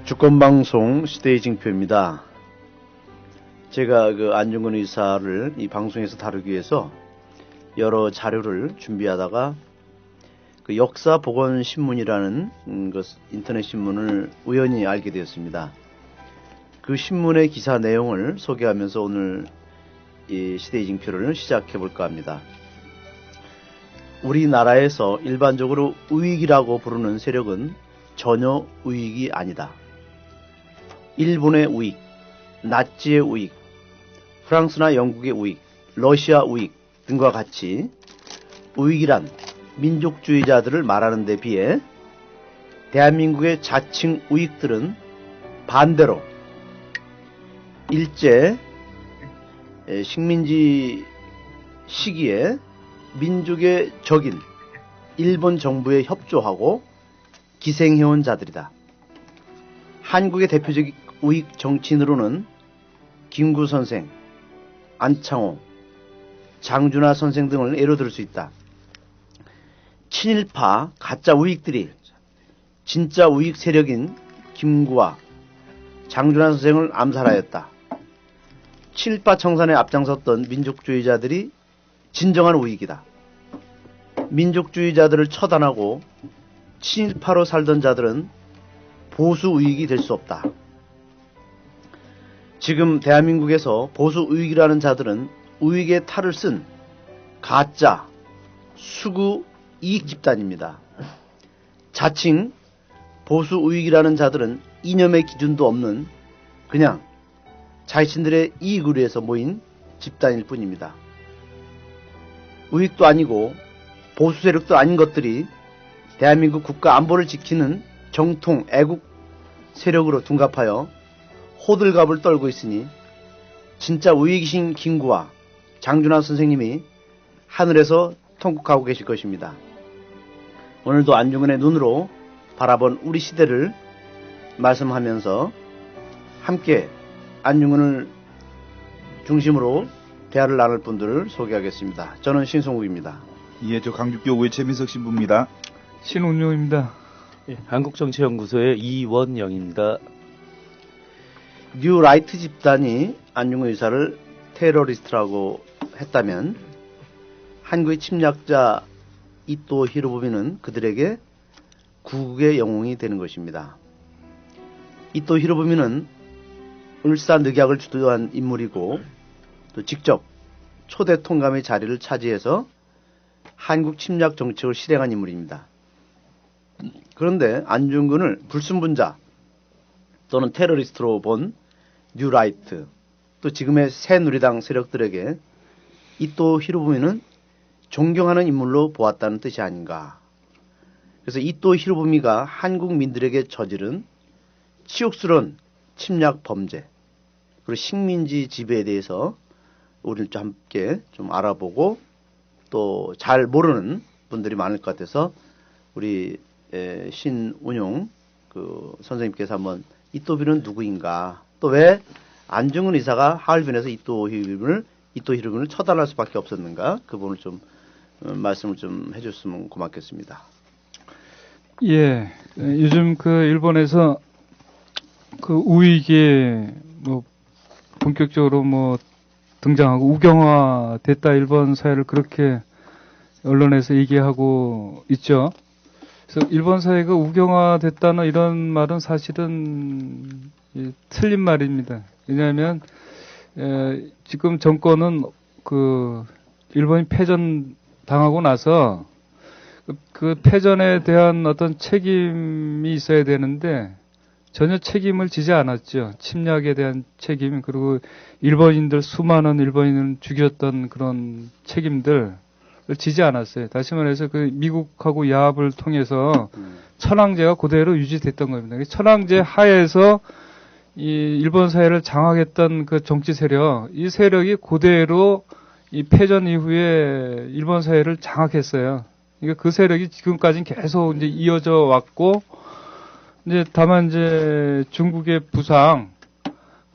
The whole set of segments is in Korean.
주권방송 시대의 징표입니다. 제가 안중근 의사를 이 방송에서 다루기 위해서 여러 자료를 준비하다가 역사보건신문이라는 인터넷 신문을 우연히 알게 되었습니다. 그 신문의 기사 내용을 소개하면서 오늘 이 시대의 징표를 시작해 볼까 합니다. 우리나라에서 일반적으로 우익이라고 부르는 세력은 전혀 우익이 아니다. 일본의 우익, 나치의 우익, 프랑스나 영국의 우익, 러시아 우익 등과 같이 우익이란 민족주의자들을 말하는 데 비해 대한민국의 자칭 우익들은 반대로 일제 식민지 시기에 민족의 적인 일본 정부에 협조하고 기생해온 자들이다. 한국의 대표적인 우익 정치인으로는 김구 선생, 안창호, 장준하 선생 등을 예로 들 수 있다. 친일파 가짜 우익들이 진짜 우익 세력인 김구와 장준하 선생을 암살하였다. 친일파 청산에 앞장섰던 민족주의자들이 진정한 우익이다. 민족주의자들을 처단하고 친일파로 살던 자들은 보수 우익이 될 수 없다. 지금 대한민국에서 보수 우익이라는 자들은 우익의 탈을 쓴 가짜 수구 이익 집단입니다. 자칭 보수 우익이라는 자들은 이념의 기준도 없는 그냥 자신들의 이익을 위해서 모인 집단일 뿐입니다. 우익도 아니고 보수 세력도 아닌 것들이 대한민국 국가 안보를 지키는 정통 애국 세력으로 둔갑하여 호들갑을 떨고 있으니 진짜 우익이신 김구와 장준하 선생님이 하늘에서 통곡하고 계실 것입니다. 오늘도 안중근의 눈으로 바라본 우리 시대를 말씀하면서 함께 안중근을 중심으로 대화를 나눌 분들을 소개하겠습니다. 저는 신성욱입니다. 예, 저 강주교구의 최민석 신부입니다. 신운용입니다. 예, 한국정치연구소의 이원영입니다. 뉴라이트 집단이 안중근 의사를 테러리스트라고 했다면 한국의 침략자 이토 히로부미는 그들에게 구국의 영웅이 되는 것입니다. 이토 히로부미는 울산늑약을 주도한 인물이고 또 직접 초대 통감의 자리를 차지해서 한국 침략 정책을 실행한 인물입니다. 그런데 안중근을 불순분자 또는 테러리스트로 본 뉴라이트 또 지금의 새누리당 세력들에게 이토 히로부미는 존경하는 인물로 보았다는 뜻이 아닌가. 그래서 이토 히로부미가 한국민들에게 저지른 치욕스러운 침략 범죄 그리고 식민지 지배에 대해서 우리를 좀 함께 좀 알아보고 또 잘 모르는 분들이 많을 것 같아서 우리 신운용 선생님께서 한번 이토비는 누구인가 또 왜 안중근 의사가 하얼빈에서 이토 히로부미를 처단할 수밖에 없었는가 그 부분을 좀 말씀을 좀 해줬으면 고맙겠습니다. 예, 요즘 일본에서 우익이 본격적으로 등장하고 우경화됐다 일본 사회를 그렇게 언론에서 얘기하고 있죠. 그래서 일본 사회가 우경화됐다는 이런 말은 사실은 틀린 말입니다. 왜냐하면 지금 정권은 일본이 패전 당하고 나서 그 패전에 대한 어떤 책임이 있어야 되는데 전혀 책임을 지지 않았죠. 침략에 대한 책임 그리고 수많은 일본인을 죽였던 그런 책임들을 지지 않았어요. 다시 말해서 미국하고 야합을 통해서 천황제가 그대로 유지됐던 겁니다. 천황제 하에서 이 일본 사회를 장악했던 그 정치 세력, 이 세력이 그대로 이 패전 이후에 일본 사회를 장악했어요. 그러니까 그 세력이 지금까지는 계속 이제 이어져 왔고, 다만 중국의 부상,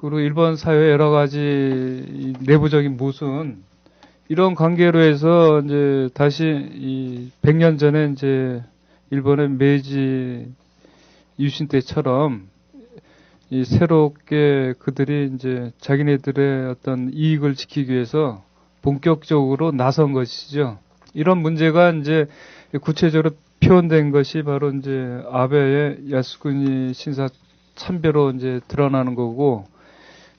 그리고 일본 사회의 여러 가지 내부적인 모순, 이런 관계로 해서 다시 이 100년 전에 일본의 메이지 유신 때처럼 이 새롭게 그들이 이제 자기네들의 어떤 이익을 지키기 위해서 본격적으로 나선 것이죠. 이런 문제가 이제 구체적으로 표현된 것이 바로 이제 아베의 야스쿠니 신사 참배로 이제 드러나는 거고,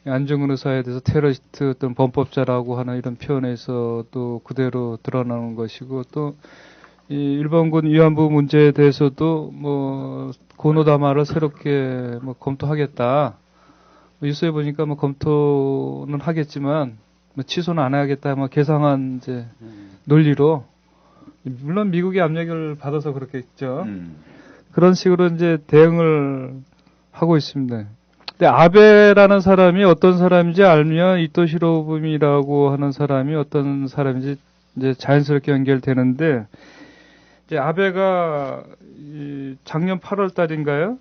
안중근 의사에 대해서 테러리스트 어떤 범법자라고 하는 이런 표현에서도 그대로 드러나는 것이고, 또 이 일본군 위안부 문제에 대해서도 뭐 고노다마를 새롭게 뭐 검토하겠다. 뉴스에 보니까 뭐 검토는 하겠지만 뭐 취소는 안 하겠다. 뭐 개상한 이제 논리로, 물론 미국의 압력을 받아서 그렇겠죠. 그런 식으로 이제 대응을 하고 있습니다. 근데 아베라는 사람이 어떤 사람인지 알면 이토시로 부미라고 하는 사람이 어떤 사람인지 이제 자연스럽게 연결되는데, 이제 아베가 작년 8월 달인가요?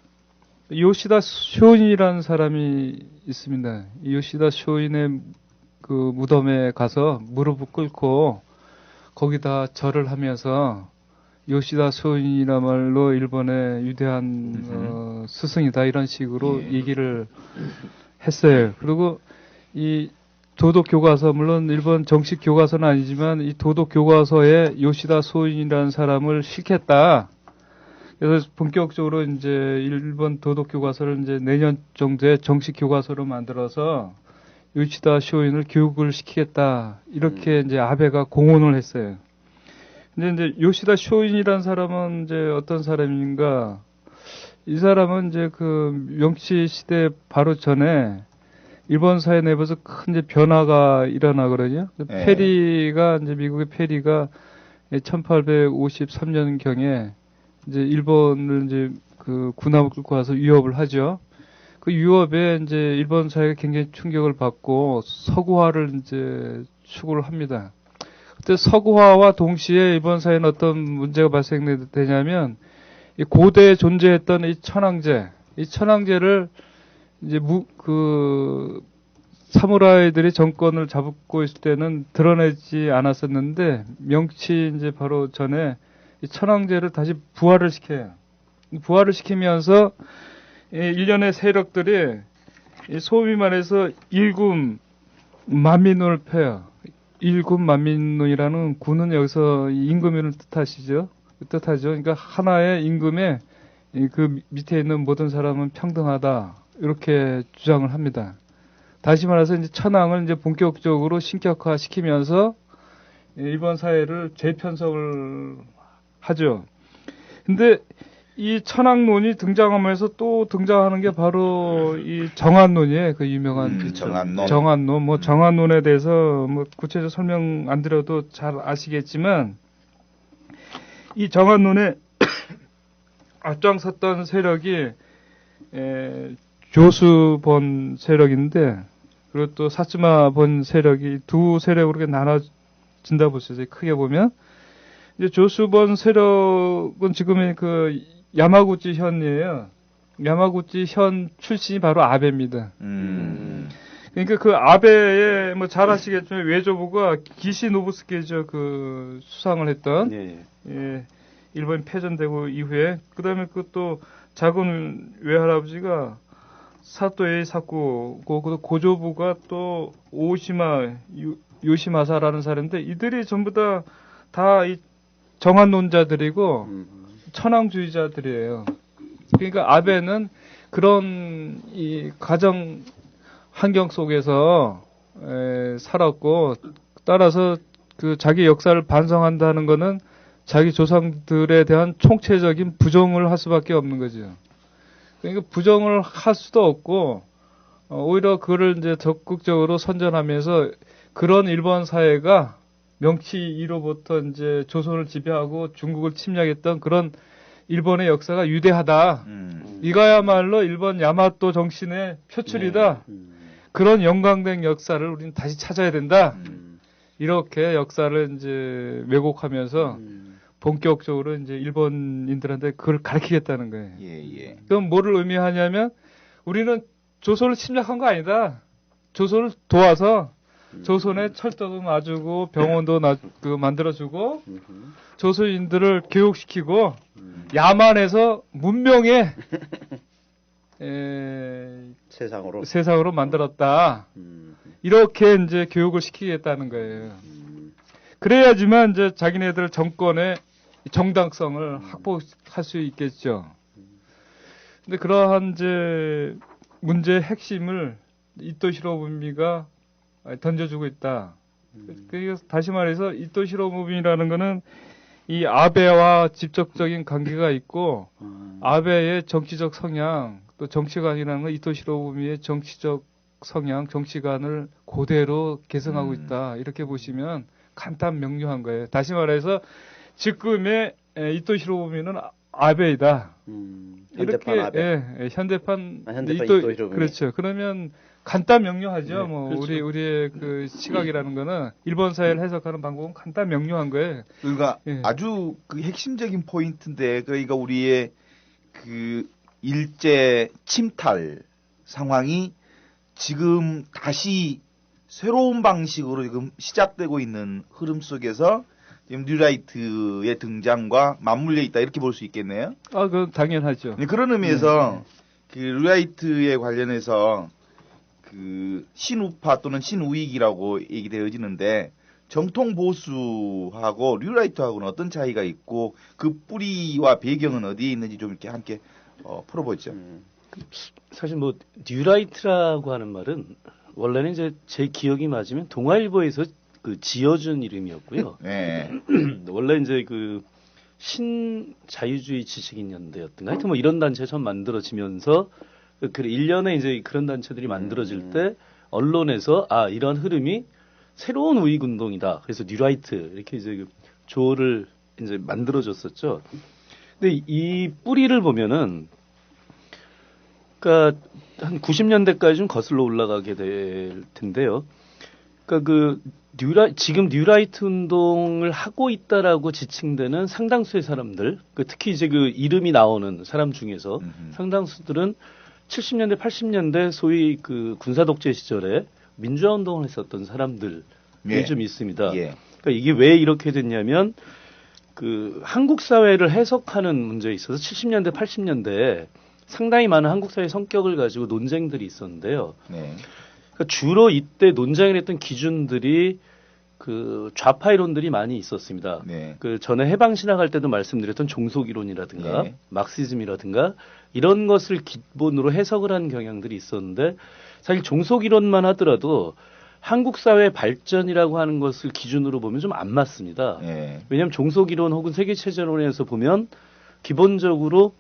요시다 쇼인이라는 사람이 있습니다. 이 요시다 쇼인의 그 무덤에 가서 무릎을 꿇고 거기다 절을 하면서 요시다 쇼인이라말로 일본의 위대한 스승이다, 이런 식으로 얘기를 했어요. 그리고 이 도덕 교과서, 물론 일본 정식 교과서는 아니지만 이 도덕 교과서에 요시다 쇼인이라는 사람을 싣겠다. 그래서 본격적으로 이제 일본 도덕 교과서를 이제 내년 정도에 정식 교과서로 만들어서 요시다 쇼인을 교육을 시키겠다, 이렇게 이제 아베가 공언을 했어요. 근데 이제 요시다 쇼인이라는 사람은 이제 어떤 사람인가? 이 사람은 이제 그 명치 시대 바로 전에 일본 사회 내부에서 큰 이제 변화가 일어나거든요. 네. 페리가 이제 미국의 페리가 1853년 경에 이제 일본을 이제 그 군함을 끌고 와서 위협을 하죠. 그 위협에 이제 일본 사회가 굉장히 충격을 받고 서구화를 이제 추구를 합니다. 그때 서구화와 동시에 일본 사회는 어떤 문제가 발생되냐면, 이 고대에 존재했던 이 천황제를 이제 사무라이들이 정권을 잡고 있을 때는 드러내지 않았었는데, 명치 이제 바로 전에 이 천황제를 다시 부활을 시켜요. 부활을 시키면서 일련의 세력들이 소위 말해서 일군 만민군을 펴요. 일군 만민군이라는 군은 여기서 임금을 뜻하죠. 그러니까 하나의 임금에 그 밑에 있는 모든 사람은 평등하다, 이렇게 주장을 합니다. 다시 말해서 이제 천황을 이제 본격적으로 신격화 시키면서 일본 사회를 재편성을 하죠. 근데 이 천황론이 등장하면서 또 등장하는 게 바로 이 정한론이에요. 그 유명한 정한론. 뭐 정한론에 대해서 뭐 구체적 설명 안 드려도 잘 아시겠지만, 이 정한론에 앞장섰던 세력이 조수본 세력인데, 그리고 또 사츠마본 세력이 두 세력으로 이렇게 나눠진다 보시죠. 크게 보면 이제 조수본 세력은 지금의 그 야마구치 현이에요. 야마구치 현 출신이 바로 아베입니다. 그러니까 그 아베의 뭐 잘 아시겠지만 외조부가 기시 노부스케죠. 그 수상을 했던. 예, 일본이 패전되고 이후에, 그다음에 그 또 작은 외할아버지가 사토 에이사쿠고, 그 고조부가 또 오시마 요시마사라는 사람인데, 이들이 전부 다 이 정한론자들이고 천황주의자들이에요. 그러니까 아베는 그런 이 가정 환경 속에서 살았고, 따라서 그 자기 역사를 반성한다는 거는 자기 조상들에 대한 총체적인 부정을 할 수밖에 없는 거죠. 그러니까 부정을 할 수도 없고, 오히려 그를 이제 적극적으로 선전하면서 그런 일본 사회가 명치 이로부터 이제 조선을 지배하고 중국을 침략했던 그런 일본의 역사가 위대하다. 이거야말로 일본 야마토 정신의 표출이다. 그런 영광된 역사를 우리는 다시 찾아야 된다. 이렇게 역사를 이제 왜곡하면서 본격적으로 이제 일본인들한테 그걸 가르치겠다는 거예요. 그럼 뭐를 의미하냐면, 우리는 조선을 침략한 거 아니다. 조선을 도와서 조선에 철도도 놔주고 병원도 만들어주고 조선인들을 교육시키고 야만에서 문명의 세상으로 만들었다. 이렇게 이제 교육을 시키겠다는 거예요. 그래야지만 이제 자기네들 정권의 정당성을 확보할 수 있겠죠. 근데 그러한 이제 문제의 핵심을 이토 히로부미가 던져주고 있다. 그래서 다시 말해서 이토 히로부미라는 거는 이 아베와 직접적인 관계가 있고 아베의 정치적 성향 또 정치관이라는 건 이토 히로부미의 정치적 성향, 정치관을 그대로 계승하고 있다. 이렇게 보시면 간단 명료한 거예요. 다시 말해서 지금의 이토 히로부미는 아베이다. 현대판 아베. 현대판 이토 히로부미. 그렇죠. 그러면 간단 명료하죠. 네, 뭐 그렇죠. 우리의 그 시각이라는 거는 일본 사회를 해석하는 방법은 간단 명료한 거예요. 그러니까 예. 아주 그 핵심적인 포인트인데, 그러니까 우리의 그 일제 침탈 상황이 지금 다시 새로운 방식으로 지금 시작되고 있는 흐름 속에서 지금 뉴라이트의 등장과 맞물려 있다, 이렇게 볼 수 있겠네요. 그건 당연하죠. 그런 의미에서 그 뉴라이트에 관련해서 그 신우파 또는 신우익이라고 얘기되어지는데, 정통 보수하고 뉴라이트하고는 어떤 차이가 있고 그 뿌리와 배경은 어디에 있는지 좀 이렇게 함께 풀어보죠. 사실 뭐 뉴라이트라고 하는 말은 원래는 이제 제 기억이 맞으면 동아일보에서 그 지어준 이름이었고요. 네. 원래 이제 그 신자유주의 지식인연대였던가 하여튼 뭐 이런 단체 처음 만들어지면서 그 1년에 이제 그런 단체들이 만들어질 때 언론에서 이런 흐름이 새로운 우익 운동이다. 그래서 뉴라이트 이렇게 이제 그 조어를 이제 만들어졌었죠. 근데 이 뿌리를 보면은 그러니까 한 90년대까지 좀 거슬러 올라가게 될 텐데요. 그러니까 그 지금 뉴라이트 운동을 하고 있다라고 지칭되는 상당수의 사람들, 특히 이제 그 이름이 나오는 사람 중에서 상당수들은 70년대, 80년대 소위 그 군사 독재 시절에 민주화 운동을 했었던 사람들이 좀 있습니다. 예. 그러니까 이게 왜 이렇게 됐냐면 그 한국 사회를 해석하는 문제에 있어서 70년대, 80년대에 상당히 많은 한국 사회의 성격을 가지고 논쟁들이 있었는데요. 네. 그러니까 주로 이때 논쟁을 했던 기준들이 그 좌파 이론들이 많이 있었습니다. 네. 그 전에 해방 신학할 때도 말씀드렸던 종속 이론이라든가 네. 막시즘이라든가 이런 것을 기본으로 해석을 한 경향들이 있었는데 사실 종속 이론만 하더라도 한국 사회 발전이라고 하는 것을 기준으로 보면 좀 안 맞습니다. 네. 왜냐하면 종속 이론 혹은 세계 체제론에서 보면 기본적으로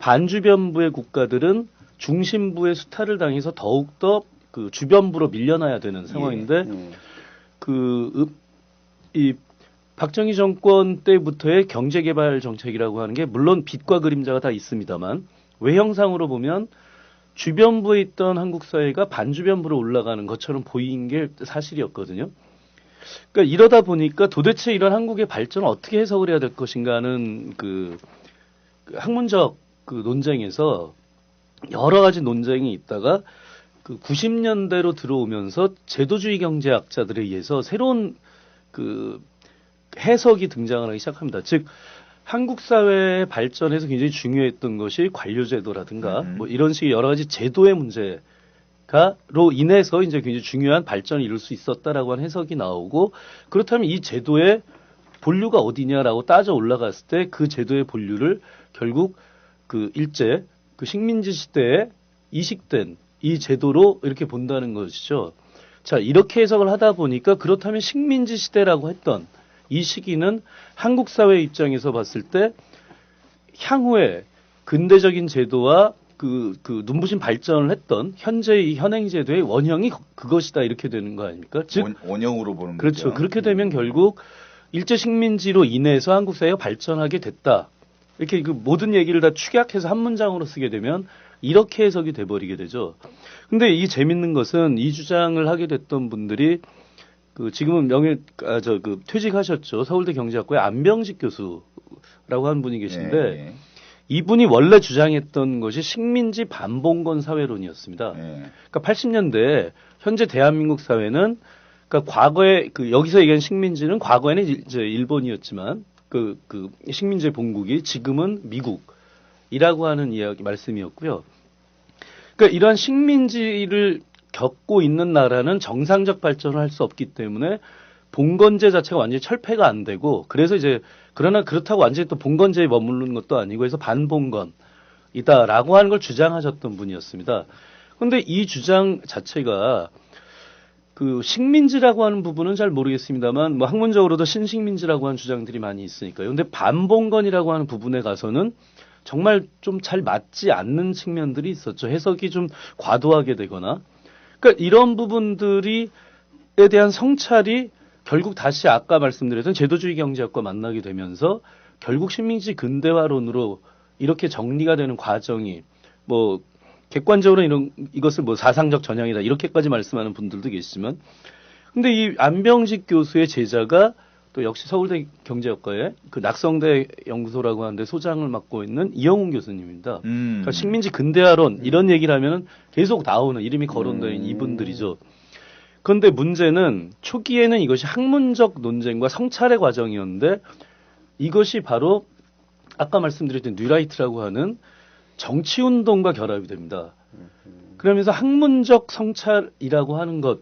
반주변부의 국가들은 중심부의 수탈을 당해서 더욱더 그 주변부로 밀려나야 되는 상황인데, 이 박정희 정권 때부터의 경제개발 정책이라고 하는 게 물론 빛과 그림자가 다 있습니다만, 외형상으로 보면 주변부에 있던 한국 사회가 반주변부로 올라가는 것처럼 보인 게 사실이었거든요. 그러니까 이러다 보니까 도대체 이런 한국의 발전을 어떻게 해석을 해야 될 것인가 하는 그 학문적 그 논쟁에서 여러 가지 논쟁이 있다가 그 90년대로 들어오면서 제도주의 경제학자들에 의해서 새로운 그 해석이 등장을 하기 시작합니다. 즉 한국 사회의 발전에서 굉장히 중요했던 것이 관료제도라든가 뭐 이런 식의 여러 가지 제도의 문제가로 인해서 이제 굉장히 중요한 발전을 이룰 수 있었다라고 하는 해석이 나오고, 그렇다면 이 제도의 본류가 어디냐라고 따져 올라갔을 때 그 제도의 본류를 결국 그 일제 그 식민지 시대에 이식된 이 제도로 이렇게 본다는 것이죠. 자, 이렇게 해석을 하다 보니까 그렇다면 식민지 시대라고 했던 이 시기는 한국 사회 입장에서 봤을 때 향후에 근대적인 제도와 그 눈부신 발전을 했던 현재의 현행 제도의 원형이 그것이다, 이렇게 되는 거 아닙니까? 즉 원형으로 보는 그렇죠. 거죠. 그렇게 되면 결국 일제 식민지로 인해서 한국 사회가 발전하게 됐다. 이렇게 그 모든 얘기를 다 축약해서 한 문장으로 쓰게 되면 이렇게 해석이 돼버리게 되죠. 근데 이 재밌는 것은 이 주장을 하게 됐던 분들이 그 지금은 퇴직하셨죠. 서울대 경제학과의 안병직 교수라고 하는 분이 계신데, 예. 이분이 원래 주장했던 것이 식민지 반봉건 사회론이었습니다. 예. 그러니까 80년대 현재 대한민국 사회는 그러니까 과거에 여기서 얘기한 식민지는 과거에는 이제 일본이었지만 그 식민지의 본국이 지금은 미국, 이라고 하는 이야기 말씀이었고요. 그러니까 이러한 식민지를 겪고 있는 나라는 정상적 발전을 할 수 없기 때문에 봉건제 자체가 완전히 철폐가 안 되고 그래서 이제 그러나 그렇다고 완전히 또 봉건제에 머무르는 것도 아니고 해서 반봉건이다라고 하는 걸 주장하셨던 분이었습니다. 그런데 이 주장 자체가 그 식민지라고 하는 부분은 잘 모르겠습니다만 뭐 학문적으로도 신식민지라고 하는 주장들이 많이 있으니까요. 근데 반봉건이라고 하는 부분에 가서는 정말 좀 잘 맞지 않는 측면들이 있었죠. 해석이 좀 과도하게 되거나. 그러니까 이런 부분들에 대한 성찰이 결국 다시 아까 말씀드렸던 제도주의 경제학과 만나게 되면서 결국 식민지 근대화론으로 이렇게 정리가 되는 과정이 뭐 객관적으로 이것을 뭐 사상적 전향이다 이렇게까지 말씀하는 분들도 계시지만 근데 이 안병직 교수의 제자가 또 역시 서울대 경제학과의 그 낙성대 연구소라고 하는데 소장을 맡고 있는 이영훈 교수님입니다. 그러니까 식민지 근대화론 이런 얘기를 하면은 계속 나오는 이름이 거론되는 이분들이죠. 그런데 문제는 초기에는 이것이 학문적 논쟁과 성찰의 과정이었는데 이것이 바로 아까 말씀드렸던 뉴라이트라고 하는 정치운동과 결합이 됩니다. 그러면서 학문적 성찰이라고 하는 것,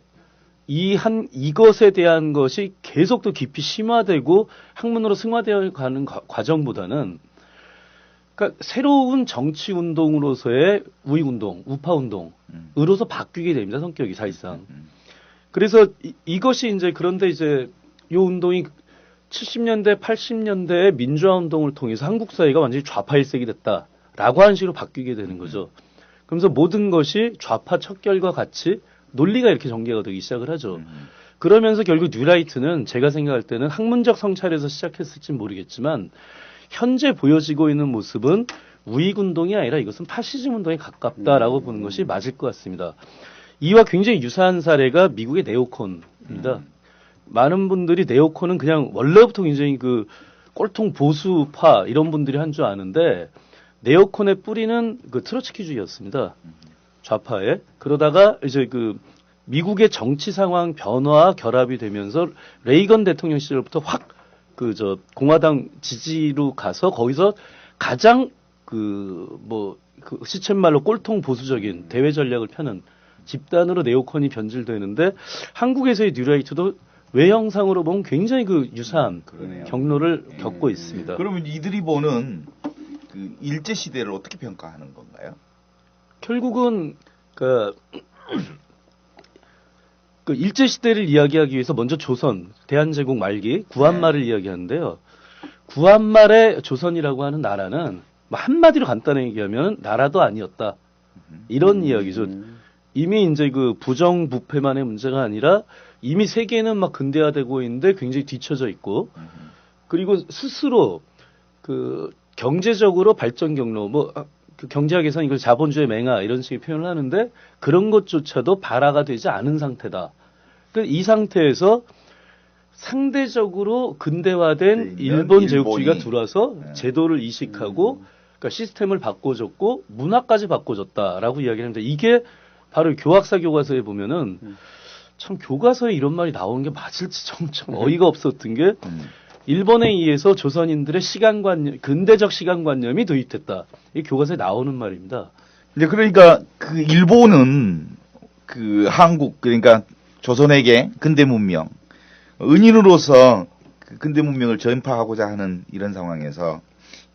이것에 대한 것이 계속 더 깊이 심화되고 학문으로 승화되어 가는 과정보다는 그러니까 새로운 정치운동으로서의 우익운동, 우파운동으로서 바뀌게 됩니다. 성격이 사실상. 그래서 이것이 이제 그런데 이제 이 운동이 70년대, 80년대의 민주화 운동을 통해서 한국 사회가 완전히 좌파 일색이 됐다라고 하는 식으로 바뀌게 되는 거죠. 그러면서 모든 것이 좌파 척결과 같이 논리가 이렇게 전개가 되기 시작을 하죠. 그러면서 결국 뉴라이트는 제가 생각할 때는 학문적 성찰에서 시작했을지는 모르겠지만 현재 보여지고 있는 모습은 우익운동이 아니라 이것은 파시즘 운동에 가깝다라고 보는 것이 맞을 것 같습니다. 이와 굉장히 유사한 사례가 미국의 네오콘입니다. 많은 분들이 네오콘은 그냥 원래부터 굉장히 그 꼴통 보수파 이런 분들이 한 줄 아는데 네오콘의 뿌리는 그 트로츠키주의였습니다. 좌파에. 그러다가 이제 그 미국의 정치 상황 변화와 결합이 되면서 레이건 대통령 시절부터 확 그 공화당 지지로 가서 거기서 가장 그 시쳇말로 꼴통 보수적인 대외 전략을 펴는 집단으로 네오콘이 변질되는데 한국에서의 뉴라이트도 외형상으로 보면 굉장히 그 유사한 그러네요. 경로를 겪고 있습니다. 그러면 이들이 보는 그 일제 시대를 어떻게 평가하는 건가요? 결국은 그 일제 시대를 이야기하기 위해서 먼저 조선 대한제국 말기 구한말을 이야기하는데요. 구한말의 조선이라고 하는 나라는 뭐 한마디로 간단히 얘기하면 나라도 아니었다. 이런 이야기죠. 이미 이제 그 부정부패만의 문제가 아니라 이미 세계는 막 근대화되고 있는데 굉장히 뒤처져 있고 그리고 스스로 그 경제적으로 발전 경로 그 경제학에서는 이걸 자본주의 맹아 이런 식의 표현을 하는데 그런 것조차도 발화가 되지 않은 상태다. 그러니까 이 상태에서 상대적으로 근대화된 일본 제국주의가 들어와서 제도를 이식하고 그러니까 시스템을 바꿔줬고 문화까지 바꿔줬다라고 이야기를 하는데 이게 바로 교학사 교과서에 보면은 참 교과서에 이런 말이 나오는 게 맞을지 좀 어이가 없었던 게 일본에 의해서 조선인들의 시간관념, 근대적 시간관념이 도입됐다. 이 교과서에 나오는 말입니다. 이제 그러니까 그 일본은 그 한국 그러니까 조선에게 근대 문명 은인으로서 그 근대 문명을 전파하고자 하는 이런 상황에서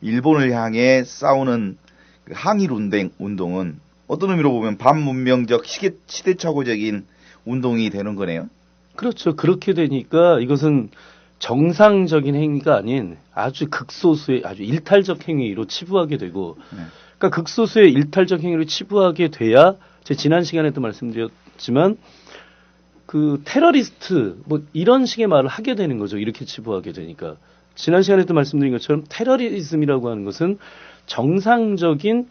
일본을 향해 싸우는 그 항일 운동은 어떤 의미로 보면 반문명적 시대착오적인 운동이 되는 거네요. 그렇죠. 그렇게 되니까 이것은 정상적인 행위가 아닌 아주 극소수의 아주 일탈적 행위로 치부하게 되고 그러니까 극소수의 일탈적 행위로 치부하게 돼야 제 지난 시간에도 말씀드렸지만 그 테러리스트 뭐 이런 식의 말을 하게 되는 거죠. 이렇게 치부하게 되니까 지난 시간에도 말씀드린 것처럼 테러리즘이라고 하는 것은 정상적인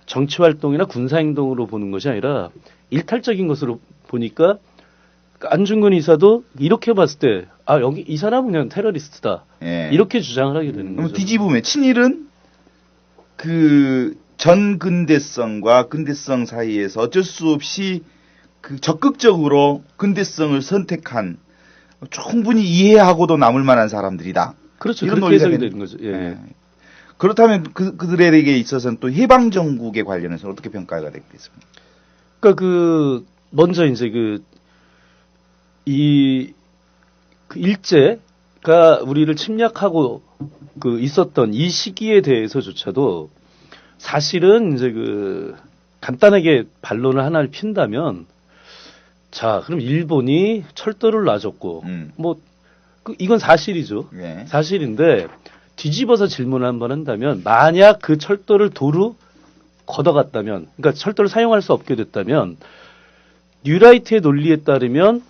정치 활동이나 군사 행동으로 보는 것이 아니라 일탈적인 것으로 보니까 안중근 의사도 이렇게 봤을 때 여기 이 사람은 그냥 테러리스트다. 이렇게 주장을 하게 되는 거죠. 뒤집으면 친일은 그 전근대성과 근대성 사이에서 어쩔 수 없이 그 적극적으로 근대성을 선택한 충분히 이해하고도 남을 만한 사람들이다. 그렇죠. 이런 그렇게 해석이 논리가 되는 거죠. 예. 그렇다면 그들에게 있어서는 또 해방 정국에 관련해서 어떻게 평가가 되겠습니까? 그러니까 먼저 이제 일제가 우리를 침략하고 있었던 이 시기에 대해서조차도 사실은 이제 간단하게 반론을 하나를 핀다면, 자, 그럼 일본이 철도를 놔줬고, 이건 사실이죠. 네. 사실인데, 뒤집어서 질문을 한번 한다면, 만약 그 철도를 도로 걷어갔다면, 그러니까 철도를 사용할 수 없게 됐다면, 뉴라이트의 논리에 따르면,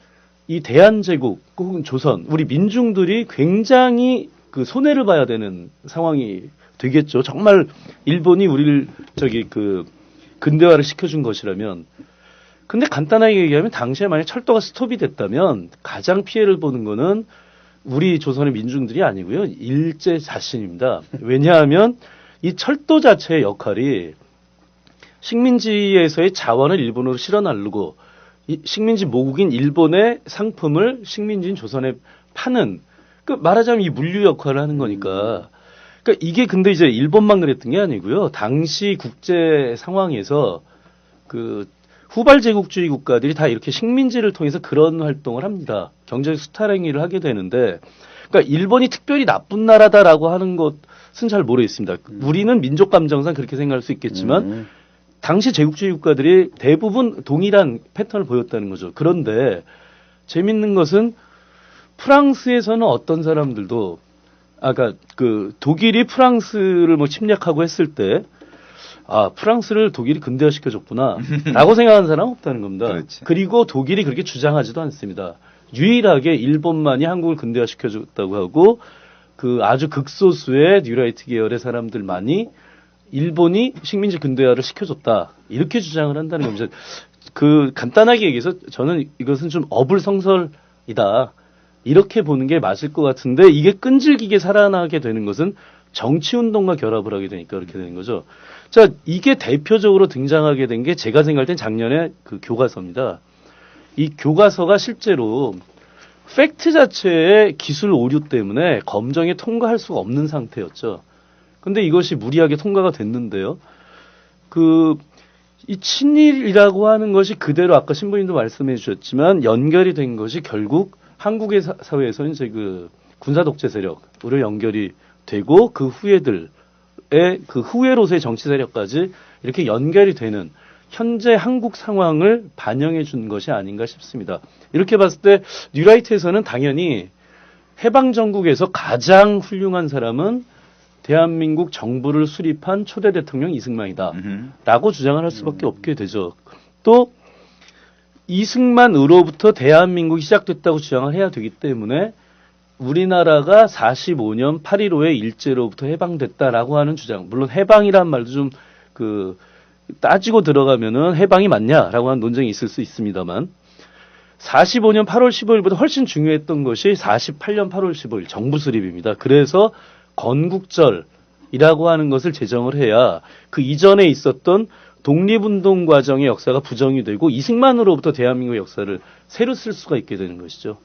이 대한제국 혹은 조선, 우리 민중들이 굉장히 손해를 봐야 되는 상황이 되겠죠. 정말 일본이 우리를 근대화를 시켜준 것이라면. 근데 간단하게 얘기하면 당시에 만약 철도가 스톱이 됐다면 가장 피해를 보는 거는 우리 조선의 민중들이 아니고요. 일제 자신입니다. 왜냐하면 이 철도 자체의 역할이 식민지에서의 자원을 일본으로 실어 나르고 이 식민지 모국인 일본의 상품을 식민지인 조선에 파는, 말하자면 이 물류 역할을 하는 거니까. 그러니까 이게 근데 이제 일본만 그랬던 게 아니고요. 당시 국제 상황에서 후발 제국주의 국가들이 다 이렇게 식민지를 통해서 그런 활동을 합니다. 경제적 수탈 행위를 하게 되는데, 그러니까 일본이 특별히 나쁜 나라다라고 하는 것은 잘 모르겠습니다. 우리는 민족 감정상 그렇게 생각할 수 있겠지만 당시 제국주의 국가들이 대부분 동일한 패턴을 보였다는 거죠. 그런데 재밌는 것은 프랑스에서는 어떤 사람들도 독일이 프랑스를 침략하고 했을 때 프랑스를 독일이 근대화시켜줬구나 라고 생각하는 사람은 없다는 겁니다. 그렇지. 그리고 독일이 그렇게 주장하지도 않습니다. 유일하게 일본만이 한국을 근대화시켜줬다고 하고 아주 극소수의 뉴라이트 계열의 사람들만이 일본이 식민지 근대화를 시켜줬다 이렇게 주장을 한다는 겁니다. 간단하게 얘기해서 저는 이것은 좀 어불성설이다 이렇게 보는 게 맞을 것 같은데, 이게 끈질기게 살아나게 되는 것은 정치운동과 결합을 하게 되니까 그렇게 되는 거죠. 자, 이게 대표적으로 등장하게 된 게 제가 생각할 땐 작년에 교과서입니다. 이 교과서가 실제로 팩트 자체의 기술 오류 때문에 검정에 통과할 수가 없는 상태였죠. 근데 이것이 무리하게 통과가 됐는데요. 이 친일이라고 하는 것이 그대로 아까 신부님도 말씀해 주셨지만 연결이 된 것이 결국 한국의 사회에서는 이제 군사 독재 세력으로 연결이 되고 그 후예들의 후예로서의 정치 세력까지 이렇게 연결이 되는 현재 한국 상황을 반영해 준 것이 아닌가 싶습니다. 이렇게 봤을 때 뉴라이트에서는 당연히 해방 전국에서 가장 훌륭한 사람은 대한민국 정부를 수립한 초대 대통령 이승만이다라고 주장을 할 수밖에 없게 되죠. 또 이승만으로부터 대한민국이 시작됐다고 주장을 해야 되기 때문에 우리나라가 45년 8.15의 일제로부터 해방됐다라고 하는 주장, 물론 해방이란 말도 좀 따지고 들어가면은 해방이 맞냐라고 하는 논쟁이 있을 수 있습니다만 45년 8월 15일보다 훨씬 중요했던 것이 48년 8월 15일 정부 수립입니다. 그래서 건국절이라고 하는 것을 제정을 해야 그 이전에 있었던 독립운동 과정의 역사가 부정이 되고 이승만으로부터 대한민국 역사를 새로 쓸 수가 있게 되는 것이죠.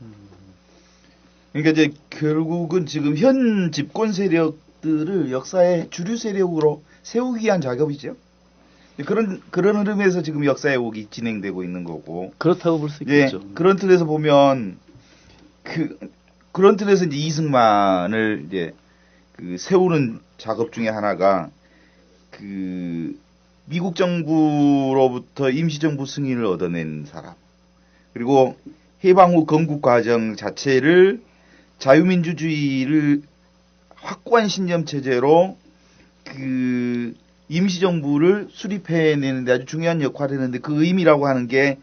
그러니까 이제 결국은 지금 현 집권 세력들을 역사의 주류 세력으로 세우기 위한 작업이죠. 그런 흐름에서 지금 역사 왜곡이 진행되고 있는 거고. 그렇다고 볼 수 있겠죠. 그런 틀에서 보면 그런 틀에서 이제 이승만을 이제 세우는 작업 중에 하나가 미국 정부로부터 임시정부 승인을 얻어낸 사람, 그리고 해방 후 건국 과정 자체를 자유민주주의를 확고한 신념 체제로 임시정부를 수립해내는데 아주 중요한 역할을 했는데, 그 의미라고 하는 게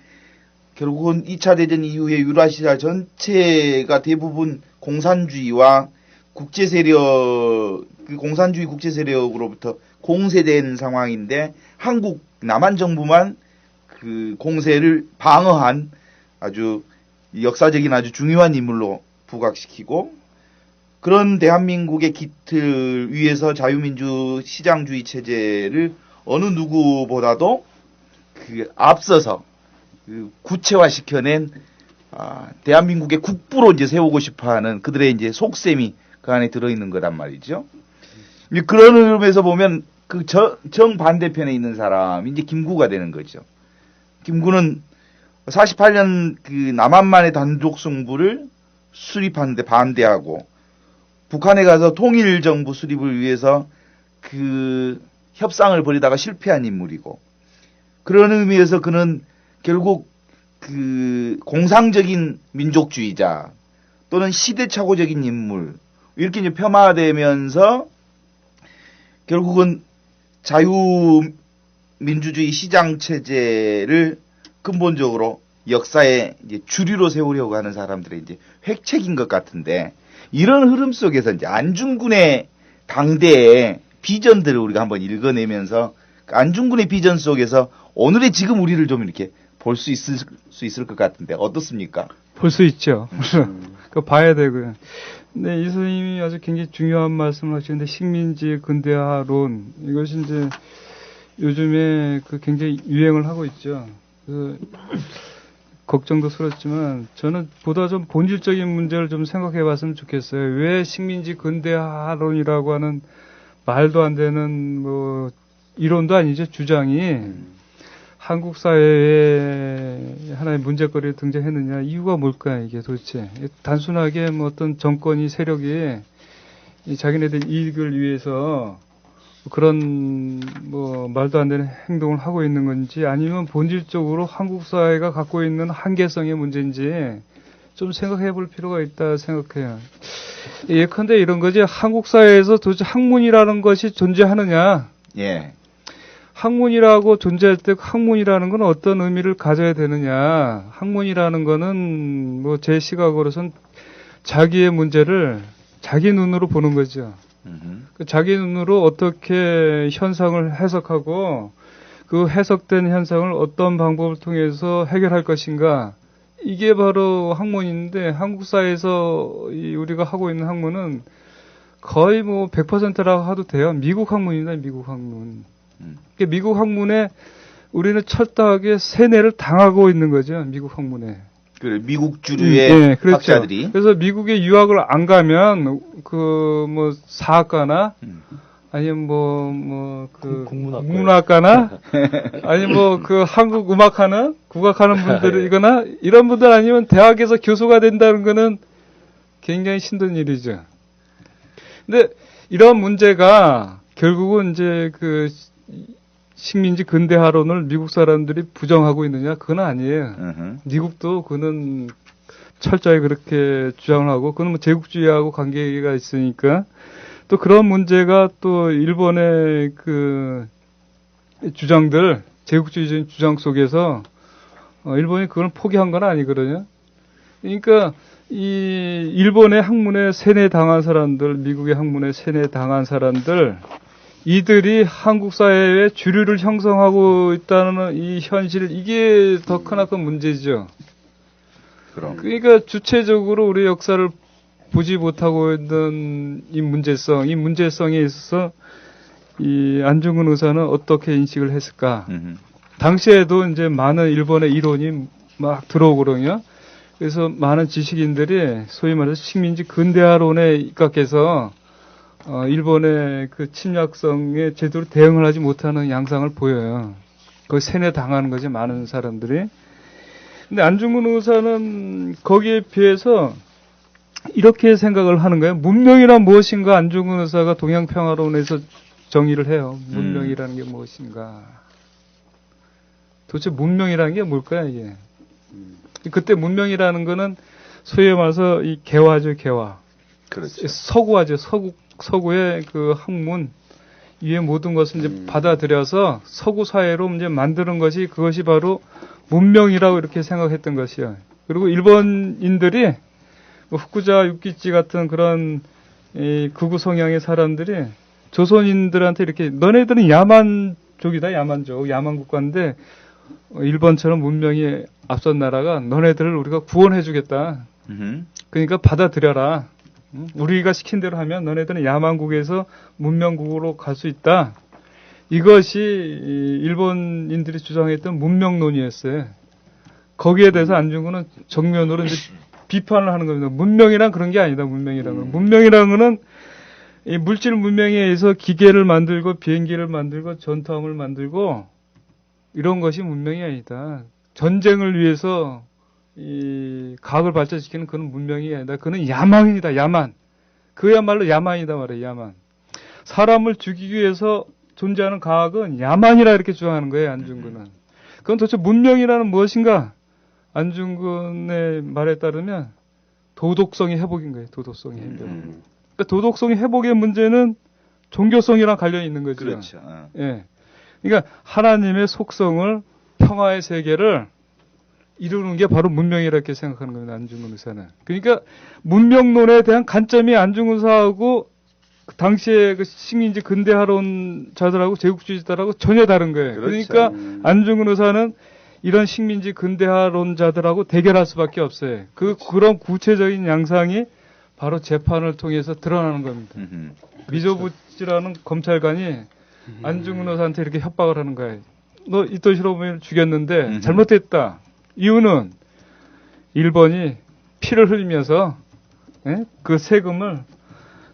결국은 2차 대전 이후에 유라시아 전체가 대부분 공산주의와 국제세력, 공산주의 국제세력으로부터 공세된 상황인데 한국 남한 정부만 공세를 방어한 아주 역사적인 아주 중요한 인물로 부각시키고, 그런 대한민국의 기틀 위에서 자유민주 시장주의 체제를 어느 누구보다도 앞서서 구체화시켜낸 대한민국의 국부로 이제 세우고 싶어하는 그들의 이제 속셈이 그 안에 들어있는 거란 말이죠. 이제 그런 의미에서 보면 그 정반대편에 있는 사람이 이제 김구가 되는 거죠. 김구는 48년 그 남한만의 단독 승부를 수립하는데 반대하고 북한에 가서 통일 정부 수립을 위해서 그 협상을 벌이다가 실패한 인물이고 그런 의미에서 그는 결국 그 공상적인 민족주의자 또는 시대착오적인 인물 이렇게 이제 폄하되면서 결국은 자유민주주의 시장체제를 근본적으로 역사의 이제 주류로 세우려고 하는 사람들의 이제 획책인 것 같은데 이런 흐름 속에서 이제 안중근의 당대의 비전들을 우리가 한번 읽어내면서 그 안중근의 비전 속에서 오늘의 지금 우리를 좀 이렇게 볼 수 있을 것 같은데 어떻습니까? 볼 수 있죠. 그 봐야 되고요. 근데 이 선생님이 아주 굉장히 중요한 말씀을 하시는데 식민지 근대화론 이것이 이제 요즘에 그 굉장히 유행을 하고 있죠. 그 걱정도 스럽지만 저는 보다 좀 본질적인 문제를 좀 생각해 봤으면 좋겠어요. 왜 식민지 근대화론이라고 하는 말도 안 되는 뭐 이론도 아니죠. 주장이 한국 사회에 하나의 문제거리를 등장했느냐. 이유가 뭘까요, 이게 도대체. 단순하게 뭐 어떤 정권이 세력이 이 자기네들 이익을 위해서 그런 뭐 말도 안 되는 행동을 하고 있는 건지 아니면 본질적으로 한국 사회가 갖고 있는 한계성의 문제인지 좀 생각해 볼 필요가 있다 생각해요. 예컨대 이런 거지. 한국 사회에서 도대체 학문이라는 것이 존재하느냐. 예. 학문이라고 존재할 때 학문이라는 건 어떤 의미를 가져야 되느냐. 학문이라는 거는 뭐 제 시각으로선 자기의 문제를 자기 눈으로 보는 거죠. 그 자기 눈으로 어떻게 현상을 해석하고 그 해석된 현상을 어떤 방법을 통해서 해결할 것인가. 이게 바로 학문인데 한국 사회에서 우리가 하고 있는 학문은 거의 뭐 100%라고 해도 돼요. 미국 학문입니다. 미국 학문. 미국 학문에 우리는 철저하게 세뇌를 당하고 있는 거죠. 미국 학문에. 그래, 미국 주류의 네, 그렇죠. 학자들이. 그래서 미국에 유학을 안 가면 그 뭐 사학과나 아니면 그 국문학과나 아니면 뭐 그 한국 음악하는 국악하는 분들이거나 이런 분들 아니면 대학에서 교수가 된다는 거는 굉장히 힘든 일이죠. 근데 이런 문제가 결국은 이제 그 식민지 근대화론을 미국 사람들이 부정하고 있느냐? 그건 아니에요. 미국도 그는 철저히 그렇게 주장을 하고, 그건 뭐 제국주의하고 관계가 있으니까. 또 그런 문제가 또 일본의 그 주장들, 제국주의적인 주장 속에서 일본이 그걸 포기한 건 아니거든요. 그러니까 이 일본의 학문에 세뇌당한 사람들, 미국의 학문에 세뇌당한 사람들, 이들이 한국 사회의 주류를 형성하고 있다는 이 현실, 이게 더 크나큰 문제죠. 그러니까 주체적으로 우리 역사를 보지 못하고 있는 이 문제성에 있어서 이 안중근 의사는 어떻게 인식을 했을까? 당시에도 이제 많은 일본의 이론이 막 들어오거든요. 그래서 많은 지식인들이 소위 말해서 식민지 근대화론에 입각해서 일본의 그 침략성에 제대로 대응을 하지 못하는 양상을 보여요. 거의 세뇌 당하는 거지, 많은 사람들이. 근데 안중근 의사는 거기에 비해서 이렇게 생각을 하는 거예요. 문명이란 무엇인가? 안중근 의사가 동양평화론에서 정의를 해요. 문명이라는 게 무엇인가? 도대체 문명이라는 게 뭘까요, 이게? 그때 문명이라는 거는 소위 말해서 이 개화죠, 개화. 그렇죠. 서구화죠, 서구의 그 학문, 이의 모든 것을 이제 받아들여서 서구 사회로 이제 만드는 것이 그것이 바로 문명이라고 이렇게 생각했던 것이요. 그리고 일본인들이 뭐 후쿠자 유키치 같은 그런 이 극우 성향의 사람들이 조선인들한테 이렇게 너네들은 야만족이다, 야만족, 야만국가인데 일본처럼 문명이 앞선 나라가 너네들을 우리가 구원해주겠다. 그러니까 받아들여라. 우리가 시킨 대로 하면 너네들은 야만국에서 문명국으로 갈 수 있다. 이것이 일본인들이 주장했던 문명론이었어요. 거기에 대해서 안중근은 정면으로 이제 비판을 하는 겁니다. 문명이란 그런 게 아니다. 문명이란 건. 문명이란 거는 이 물질 문명에 의해서 기계를 만들고 비행기를 만들고 전투함을 만들고 이런 것이 문명이 아니다. 전쟁을 위해서 이 과학을 발전시키는 그런 문명이 아니다. 그는 야만이다. 야만. 그야말로 야만이다 말이에요. 야만. 사람을 죽이기 위해서 존재하는 과학은 야만이라 이렇게 주장하는 거예요. 안중근은. 그건 도대체 문명이라는 무엇인가? 안중근의 말에 따르면 도덕성의 회복인 거예요. 도덕성의 회복. 그러니까 도덕성의 회복의 문제는 종교성이랑 관련이 있는 거죠. 그렇죠. 예. 그러니까 하나님의 속성을 평화의 세계를 이루는 게 바로 문명이라 이렇게 생각하는 겁니다. 안중근 의사는. 그러니까 문명론에 대한 관점이 안중근 의사하고 그 당시에 그 식민지 근대화론자들하고 제국주의자들하고 전혀 다른 거예요. 그렇죠. 그러니까 안중근 의사는 이런 식민지 근대화론자들하고 대결할 수밖에 없어요. 그런 구체적인 양상이 바로 재판을 통해서 드러나는 겁니다. 미조부지라는 검찰관이 안중근 의사한테 이렇게 협박을 하는 거예요. 너 이토시로부미를 죽였는데 잘못했다. 이유는 일본이 피를 흘리면서 그 세금을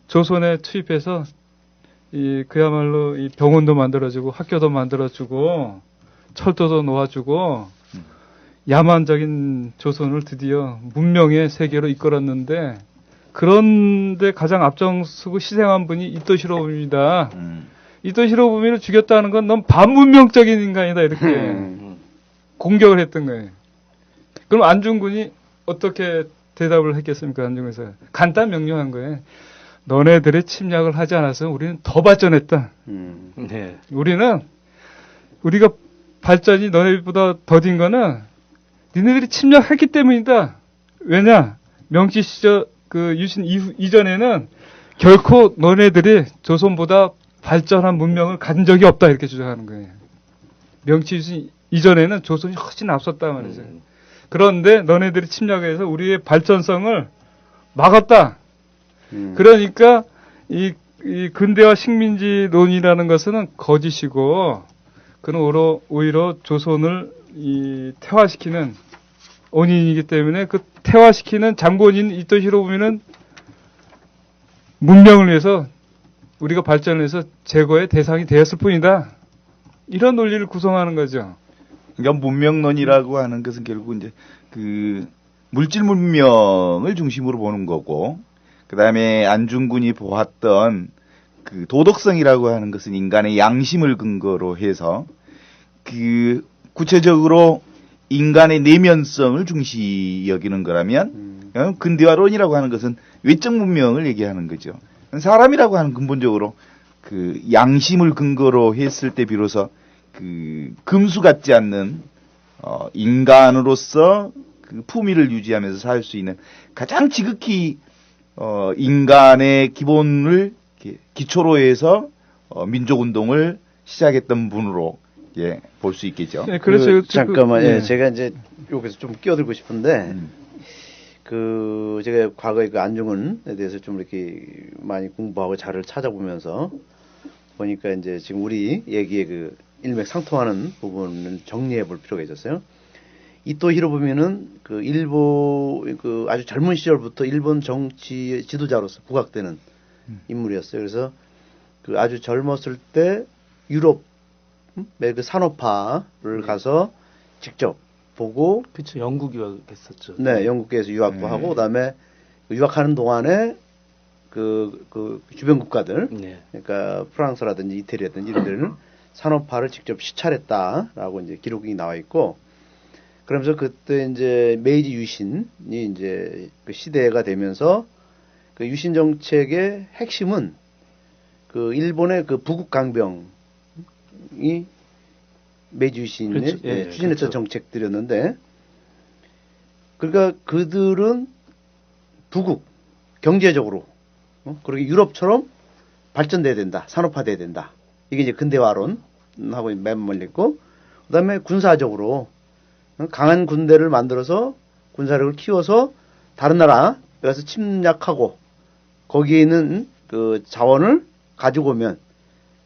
조선에 투입해서 그야말로 이 병원도 만들어주고 학교도 만들어주고 철도도 놓아주고 야만적인 조선을 드디어 문명의 세계로 이끌었는데 그런데 가장 앞장서고 희생한 분이 이토시로부미입니다. 이토시로부미를 죽였다는 건 넌 반문명적인 인간이다 이렇게 공격을 했던 거예요. 그럼 안중근이 어떻게 대답을 했겠습니까? 안중근에서 간단 명료한 거예요. 너네들의 침략을 하지 않았으면 우리는 더 발전했다. 네. 우리가 발전이 너네보다 더딘 거는 니네들이 침략했기 때문이다. 왜냐? 명치 시절 그 유신 이전에는 결코 너네들이 조선보다 발전한 문명을 가진 적이 없다 이렇게 주장하는 거예요. 명치 유신 이전에는 조선이 훨씬 앞섰다 말이죠. 그런데 너네들이 침략해서 우리의 발전성을 막았다. 그러니까 이 근대화 식민지론이라는 것은 거짓이고 그는 오히려 조선을 태화시키는 원인이기 때문에 그 태화시키는 장본인 이토시로부미는 문명을 위해서 우리가 발전해서 제거의 대상이 되었을 뿐이다. 이런 논리를 구성하는 거죠. 그러니까 문명론이라고 하는 것은 결국 이제 그 물질 문명을 중심으로 보는 거고, 그 다음에 안중근이 보았던 그 도덕성이라고 하는 것은 인간의 양심을 근거로 해서 그 구체적으로 인간의 내면성을 중시 여기는 거라면 근대화론이라고 하는 것은 외적 문명을 얘기하는 거죠. 사람이라고 하는 근본적으로 그 양심을 근거로 했을 때 비로소 그 금수 같지 않는 인간으로서 그 품위를 유지하면서 살 수 있는 가장 지극히 인간의 기본을 기초로 해서 민족 운동을 시작했던 분으로 볼 수 있겠죠. 네, 그래서 잠깐만, 네. 제가 이제 여기서 좀 끼어들고 싶은데 제가 과거에 그 안중근에 대해서 좀 이렇게 많이 공부하고 자료를 찾아보면서 보니까 이제 지금 우리 얘기의 그 일맥상통하는 부분을 정리해 볼 필요가 있었어요. 이토 히로부미는 그 일본 그 아주 젊은 시절부터 일본 정치 지도자로서 부각되는 인물이었어요. 그래서 그 아주 젊었을 때 유럽 그 산업화를 가서 직접 보고 그렇죠. 영국 유학했었죠. 네, 영국에서 유학도 하고 그다음에 유학하는 동안에 그 주변 국가들 그러니까 프랑스라든지 이태리라든지 이런 데는 산업화를 직접 시찰했다라고 이제 기록이 나와 있고 그러면서 그때 이제 메이지 유신이 이제 그 시대가 되면서 그 유신 정책의 핵심은 그 일본의 그 부국 강병이 메이지 유신이 그렇죠. 추진했던 그렇죠. 정책들이었는데 그러니까 그들은 부국 경제적으로 그렇게 유럽처럼 발전돼야 된다, 산업화돼야 된다. 이게 이제 근대화론하고 맞물렸고, 그다음에 군사적으로 강한 군대를 만들어서 군사력을 키워서 다른 나라에 가서 침략하고 거기에 있는 그 자원을 가지고 오면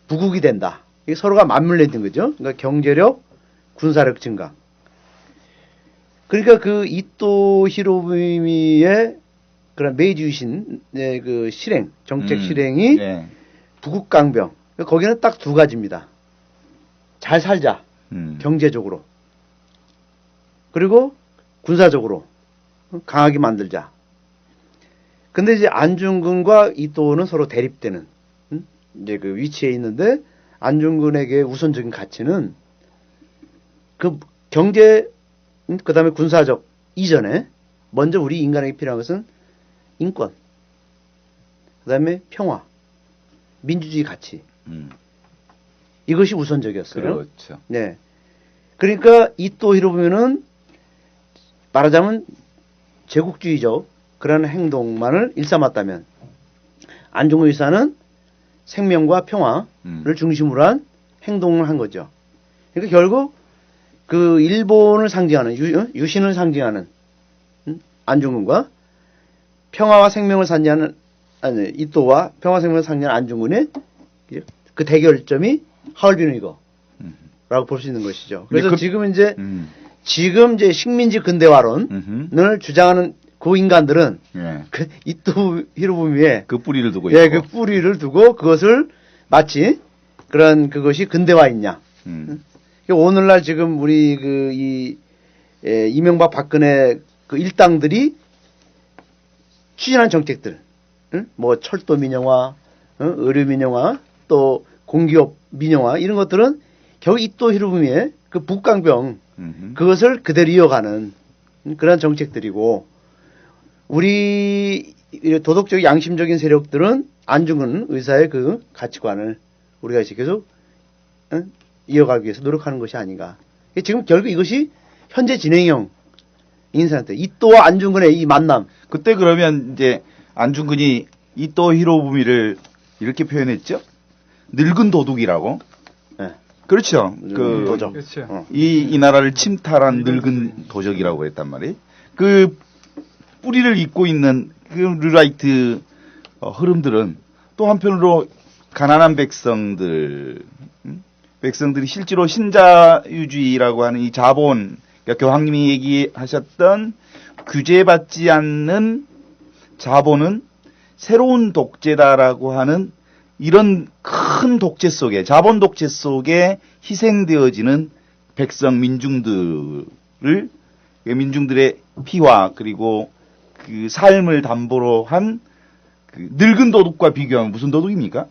부국이 된다. 이게 서로가 맞물려 있는 거죠. 그러니까 경제력, 군사력 증강. 그러니까 그 이토 히로부미의 그런 메이지 유신의 그 실행, 정책 실행이 네. 부국강병. 거기는 딱 두 가지입니다. 잘 살자. 경제적으로. 그리고 군사적으로 강하게 만들자. 근데 이제 안중근과 이또는 서로 대립되는 이제 그 위치에 있는데 안중근에게 우선적인 가치는 그 경제 그다음에 군사적 이전에 먼저 우리 인간에게 필요한 것은 인권, 그다음에 평화, 민주주의 가치. 이것이 우선적이었어요. 그렇죠. 네. 그러니까 이또 히로부미는 말하자면 제국주의적 그런 행동만을 일삼았다면 안중근 의사는 생명과 평화를 중심으로 한 행동을 한 거죠. 그러니까 결국 그 일본을 상징하는 유신을 상징하는 안중근과 평화와 생명을 상징하는 이또와 평화 생명을 상징하는 안중근의 그 대결점이 하얼빈 의거라고 볼 수 있는 것이죠. 그래서 지금 이제 식민지 근대화론을 주장하는 그 인간들은 예. 그 이또 히로부미의 그 뿌리를 두고 예, 있고. 그 뿌리를 두고 그것을 마치 그런 그것이 근대화 있냐. 오늘날 지금 우리 이명박 박근혜 그 일당들이 추진한 정책들, 뭐 철도 민영화, 의료 민영화, 또 공기업 민영화 이런 것들은 결국 이또 히로부미의 그 북강병 그것을 그대로 이어가는 그런 정책들이고 우리 도덕적 양심적인 세력들은 안중근 의사의 그 가치관을 우리가 계속 이어가기 위해서 노력하는 것이 아닌가. 지금 결국 이것이 현재 진행형 인사한테 이또와 안중근의 이 만남. 그때 그러면 이제 안중근이 이또 히로부미를 이렇게 표현했죠. 늙은 도둑이라고. 네. 그렇죠. 도적. 그렇죠. 이 나라를 침탈한 늙은 도적이라고 했단 말이에요. 그 뿌리를 잇고 있는 그 르라이트 흐름들은 또 한편으로 가난한 백성들이 실제로 신자유주의라고 하는 이 자본, 그러니까 교황님이 얘기하셨던 규제받지 않는 자본은 새로운 독재다라고 하는 이런 큰 독재 속에, 자본 독재 속에 희생되어지는 백성 민중들의 피와 그리고 그 삶을 담보로 한 그 늙은 도둑과 비교하면 무슨 도둑입니까?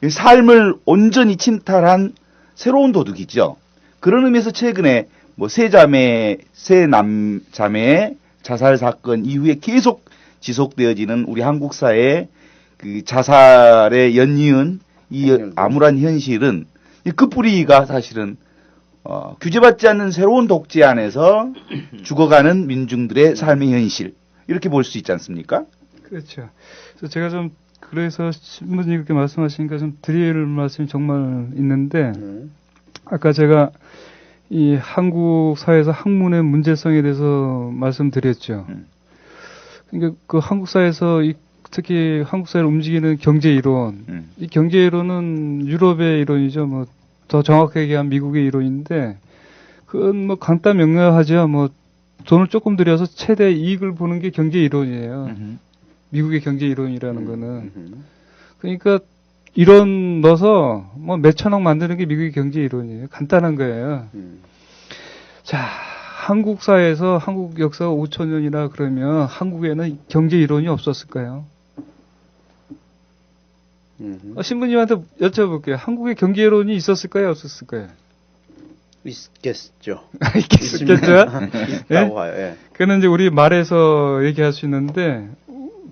삶을 온전히 침탈한 새로운 도둑이죠. 그런 의미에서 최근에 뭐 세 남자매의 자살 사건 이후에 계속 지속되어지는 우리 한국 사회의 그 자살에 연이은 이 암울한 현실은 그 뿌리가 사실은 규제받지 않는 새로운 독재 안에서 죽어가는 민중들의 삶의 현실 이렇게 볼 수 있지 않습니까? 그렇죠. 그래서 제가 그래서 신부님 그렇게 말씀하시니까 좀 드릴 말씀이 정말 있는데 아까 제가 이 한국 사회에서 학문의 문제성에 대해서 말씀드렸죠. 그러니까 그 한국 사회에서 특히 한국 사회를 움직이는 경제 이론, 이 경제 이론은 유럽의 이론이죠. 뭐 더 정확하게 얘기하면 미국의 이론인데 그건 뭐 간단 명료하죠. 뭐 돈을 조금 들여서 최대 이익을 보는 게 경제 이론이에요. 미국의 경제 이론이라는 거는. 그러니까 이론 넣어서 뭐 몇천억 만드는 게 미국의 경제 이론이에요. 간단한 거예요. 자, 한국 사회에서 한국 역사가 5,000년이나 그러면 한국에는 경제 이론이 없었을까요? 신부님한테 여쭤볼게요. 한국에 경제 이론이 있었을까요? 없었을까요? 있겠죠. 있겠죠? 있다고 봐요. 예. 그는 이제 우리 말에서 얘기할 수 있는데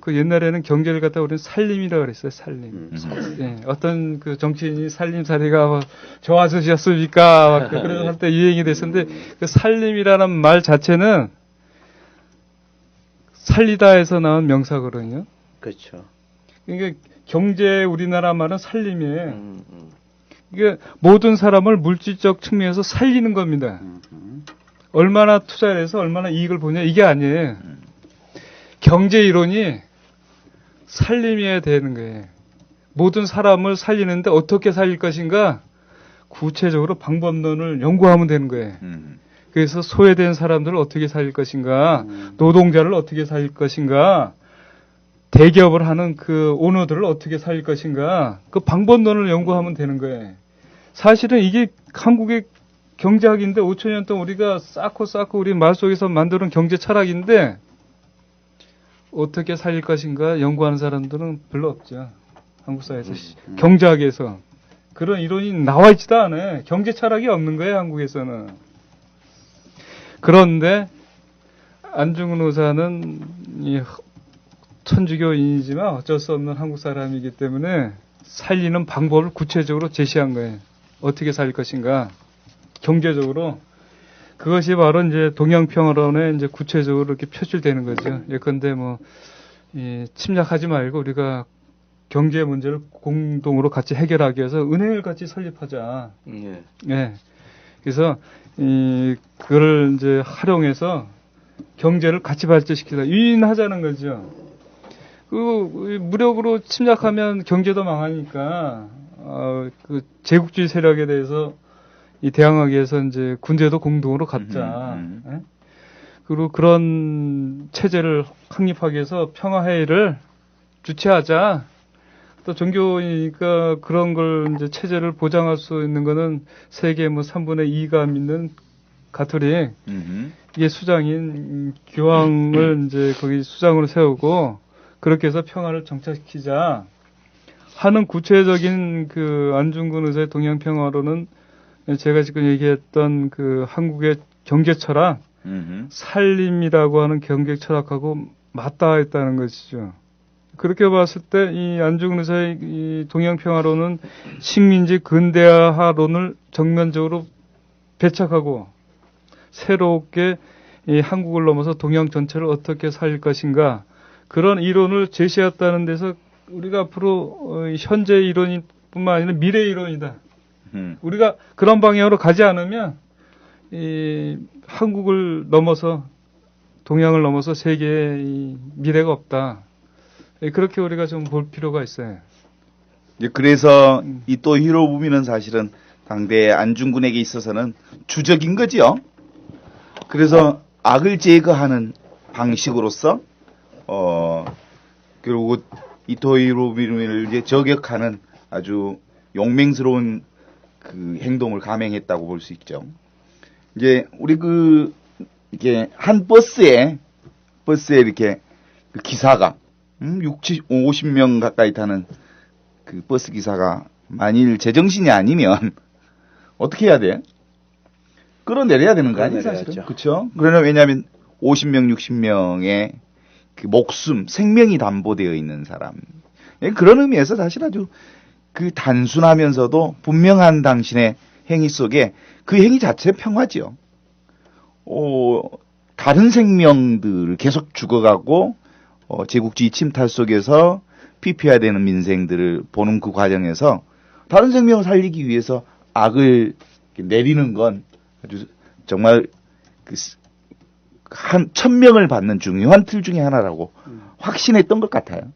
그 옛날에는 경제를 갖다 우리는 살림이라고 그랬어요. 살림. 예, 어떤 그 정치인이 살림살이가 뭐 좋아지셨습니까? 그런 할 때 유행이 됐었는데 그 살림이라는 말 자체는 살리다에서 나온 명사거든요. 그렇죠. 그러니까 경제 우리나라 말은 살림이에요. 이게 모든 사람을 물질적 측면에서 살리는 겁니다. 얼마나 투자를 해서 얼마나 이익을 보냐 이게 아니에요. 경제 이론이 살림이어야 되는 거예요. 모든 사람을 살리는데 어떻게 살릴 것인가 구체적으로 방법론을 연구하면 되는 거예요. 그래서 소외된 사람들을 어떻게 살릴 것인가, 노동자를 어떻게 살릴 것인가, 대기업을 하는 그 오너들을 어떻게 살릴 것인가 그 방법론을 연구하면 되는 거예요. 사실은 이게 한국의 경제학인데 5천년 동안 우리가 쌓고 우리 말 속에서 만드는 경제 철학인데 어떻게 살릴 것인가 연구하는 사람들은 별로 없죠. 한국 사회에서 경제학에서 그런 이론이 나와 있지도 않아요. 경제 철학이 없는 거예요, 한국에서는. 그런데 안중근 의사는 이 천주교인이지만 어쩔 수 없는 한국 사람이기 때문에 살리는 방법을 구체적으로 제시한 거예요. 어떻게 살릴 것인가, 경제적으로. 그것이 바로 이제 동양평화론에 이제 구체적으로 이렇게 표출되는 거죠. 예컨대 침략하지 말고 우리가 경제 문제를 공동으로 같이 해결하기 위해서 은행을 같이 설립하자. 예. 그래서 그걸 이제 활용해서 경제를 같이 발전시키자. 유인하자는 거죠. 그 무력으로 침략하면 경제도 망하니까 그 제국주의 세력에 대해서 대항하기 위해서 이제 군대도 공동으로 갖자. 예? 그리고 그런 체제를 확립하기 위해서 평화회의를 주최하자. 또 종교이니까 그런 걸 이제 체제를 보장할 수 있는 거는 세계 3분의 2가 믿는 가톨릭 이게 수장인 교황을 이제 거기 수장으로 세우고 그렇게 해서 평화를 정착시키자 하는 구체적인 그 안중근 의사의 동양평화로는 제가 지금 얘기했던 그 한국의 경제 철학, 살림이라고 하는 경제 철학하고 맞닿아 있다는 것이죠. 그렇게 봤을 때 이 안중근 의사의 이 동양평화론은 식민지 근대화론을 정면적으로 배척하고 새롭게 이 한국을 넘어서 동양 전체를 어떻게 살릴 것인가 그런 이론을 제시했다는 데서 우리가 앞으로 현재 이론뿐만 아니라 미래 이론이다. 우리가 그런 방향으로 가지 않으면 이 한국을 넘어서 동양을 넘어서 세계에 이 미래가 없다. 그렇게 우리가 좀 볼 필요가 있어요. 그래서 이 또 히로부미는 사실은 당대 안중근에게 있어서는 주적인 거지요. 그래서 악을 제거하는 방식으로서 그리고 이토 히로부미를 이제 저격하는 아주 용맹스러운 그 행동을 감행했다고 볼 수 있죠. 이제 우리 이게 한 버스에 이렇게 그 기사가 50명 가까이 타는 그 버스 기사가 만일 제정신이 아니면 어떻게 해야 돼? 끌어내려야 되는 거 아니에요, 사실은? 그렇죠? 그러나 왜냐하면 50명, 60명의 그 목숨, 생명이 담보되어 있는 사람. 그런 의미에서 사실 아주 그 단순하면서도 분명한 당신의 행위 속에 그 행위 자체 평화지요. 다른 생명들을 계속 죽어가고 제국주의 침탈 속에서 피폐해야 되는 민생들을 보는 그 과정에서 다른 생명을 살리기 위해서 악을 내리는 건 아주 정말 한 1000명을 받는 중요한 틀 중에 하나라고 확신했던 것 같아요.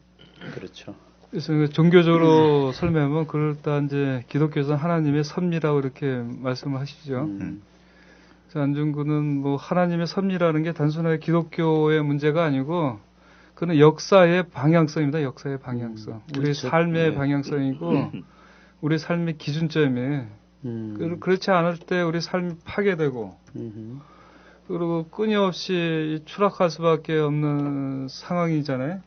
그렇죠. 그래서 종교적으로 설명하면 그걸 다 이제 기독교에서 하나님의 섭리라고 이렇게 말씀을 하시죠. 그래서 안중근은 하나님의 섭리라는 게 단순하게 기독교의 문제가 아니고 그는 역사의 방향성입니다. 역사의 방향성. 우리 그렇죠. 삶의 방향성이고 우리 삶의 기준점에 그렇지 않을 때 우리 삶이 파괴되고 그리고 끊임없이 추락할 수밖에 없는 상황이잖아요.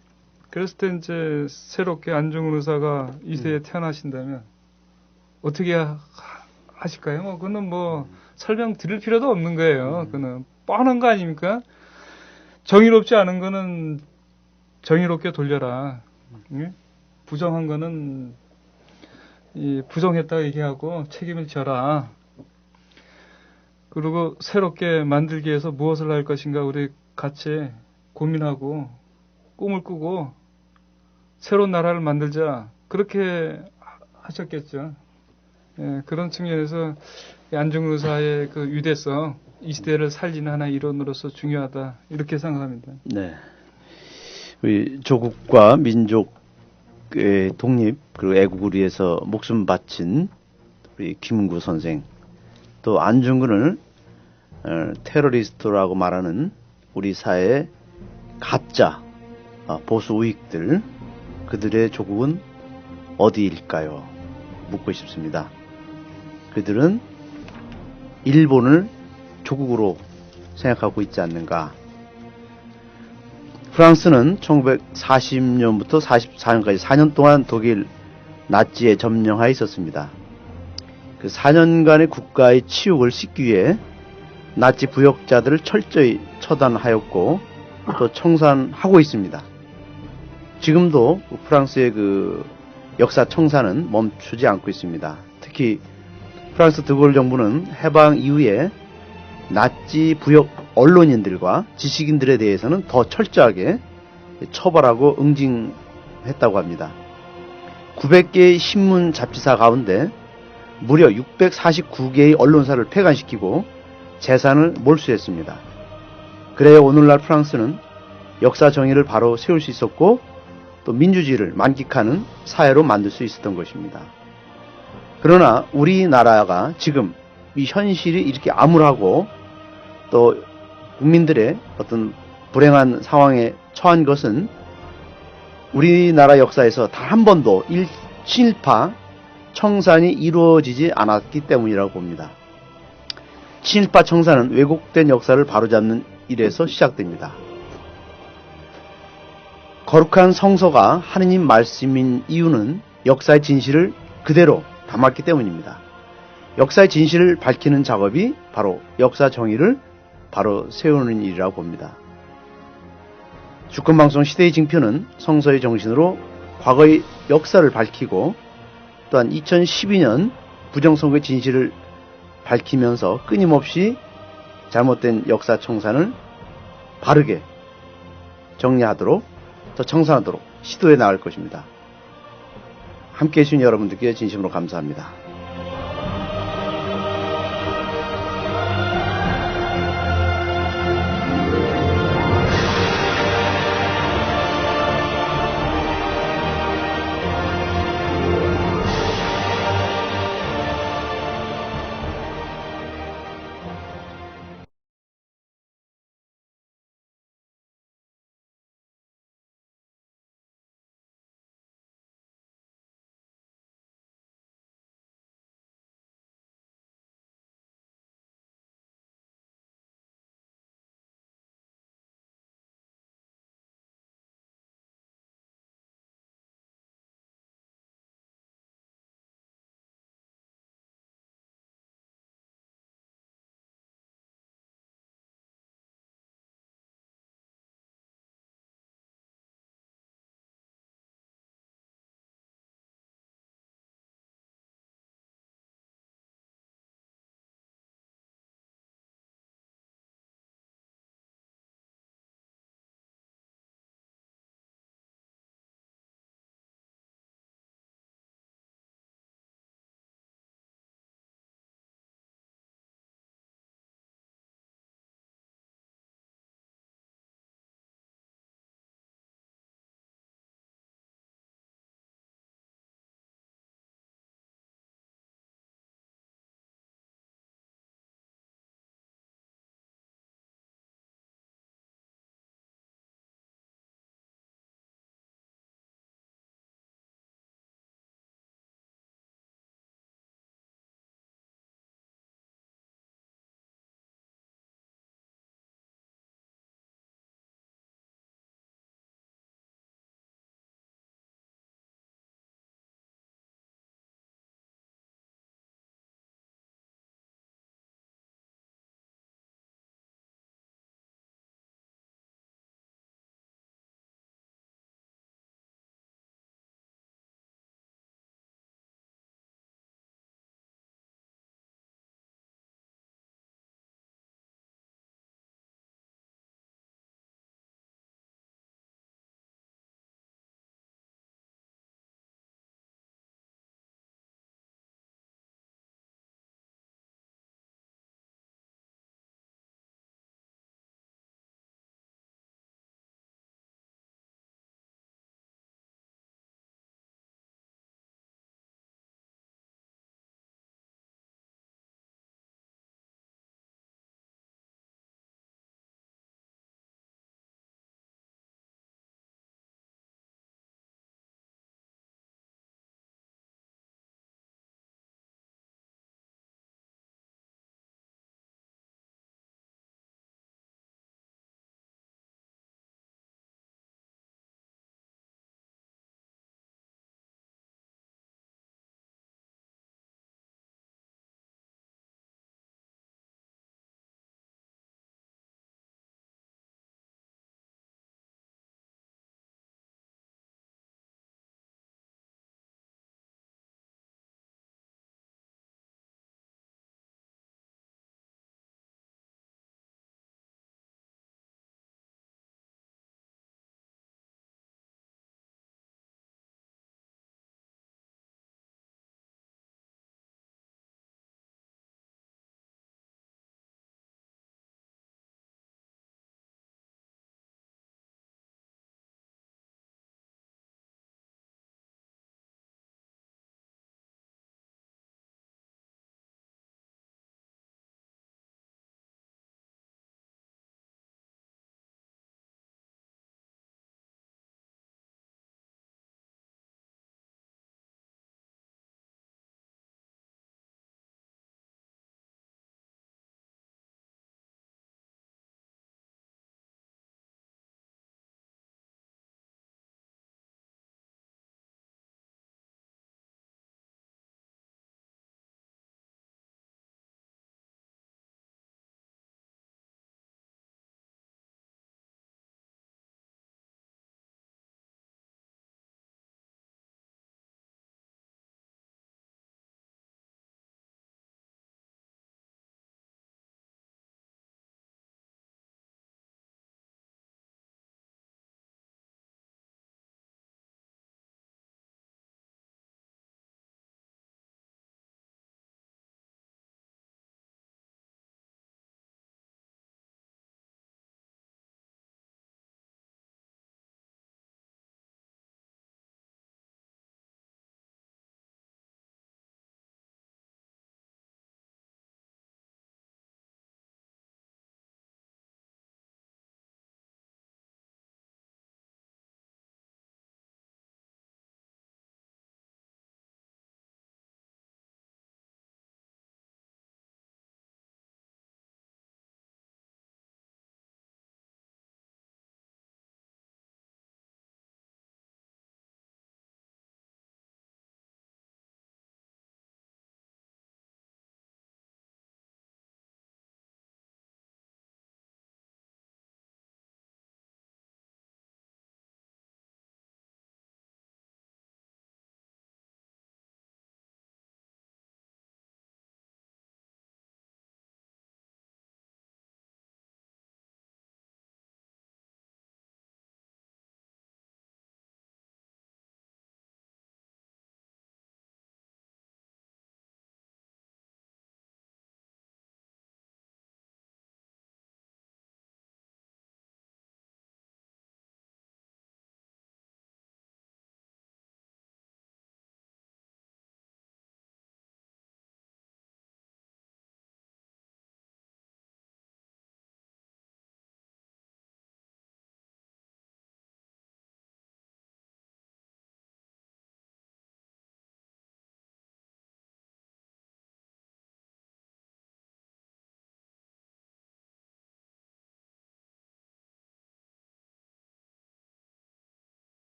그랬을 때 이제 새롭게 안중근 의사가 이 세대에 태어나신다면 어떻게 하실까요? 그거는 설명 드릴 필요도 없는 거예요. 그거는 뻔한 거 아닙니까? 정의롭지 않은 거는 정의롭게 돌려라. 부정한 거는 부정했다고 얘기하고 책임을 져라. 그리고 새롭게 만들기 위해서 무엇을 할 것인가 우리 같이 고민하고 꿈을 꾸고 새로운 나라를 만들자. 그렇게 하셨겠죠. 예, 그런 측면에서 안중근 의사의 그 위대성, 이 시대를 살리는 하나의 이론으로서 중요하다. 이렇게 생각합니다. 네. 우리 조국과 민족의 독립 그리고 애국을 위해서 목숨 바친 우리 김은구 선생, 또 안중근을 테러리스트라고 말하는 우리 사회의 가짜 보수 우익들, 그들의 조국은 어디일까요? 묻고 싶습니다. 그들은 일본을 조국으로 생각하고 있지 않는가? 프랑스는 1940년부터 44년까지 4년 동안 독일 나치에 점령하에 있었습니다. 그 4년간의 국가의 치욕을 씻기 위해 나치 부역자들을 철저히 처단하였고 또 청산하고 있습니다. 지금도 프랑스의 그 역사 청산은 멈추지 않고 있습니다. 특히 프랑스 드골 정부는 해방 이후에 나치 부역 언론인들과 지식인들에 대해서는 더 철저하게 처벌하고 응징했다고 합니다. 900개의 신문 잡지사 가운데 무려 649개의 언론사를 폐간시키고 재산을 몰수했습니다. 그래야 오늘날 프랑스는 역사 정의를 바로 세울 수 있었고 또 민주주의를 만끽하는 사회로 만들 수 있었던 것입니다. 그러나 우리나라가 지금 이 현실이 이렇게 암울하고 또 국민들의 어떤 불행한 상황에 처한 것은 우리나라 역사에서 단 한 번도 친일파 청산이 이루어지지 않았기 때문이라고 봅니다. 친일파 청산은 왜곡된 역사를 바로잡는 일에서 시작됩니다. 거룩한 성서가 하느님 말씀인 이유는 역사의 진실을 그대로 담았기 때문입니다. 역사의 진실을 밝히는 작업이 바로 역사 정의를 바로 세우는 일이라고 봅니다. 주권방송 시대의 징표는 성서의 정신으로 과거의 역사를 밝히고 또한 2012년 부정선거의 진실을 밝히면서 끊임없이 잘못된 역사 청산을 바르게 정리하도록 더 청산하도록 시도해 나갈 것입니다. 함께해 주신 여러분들께 진심으로 감사합니다.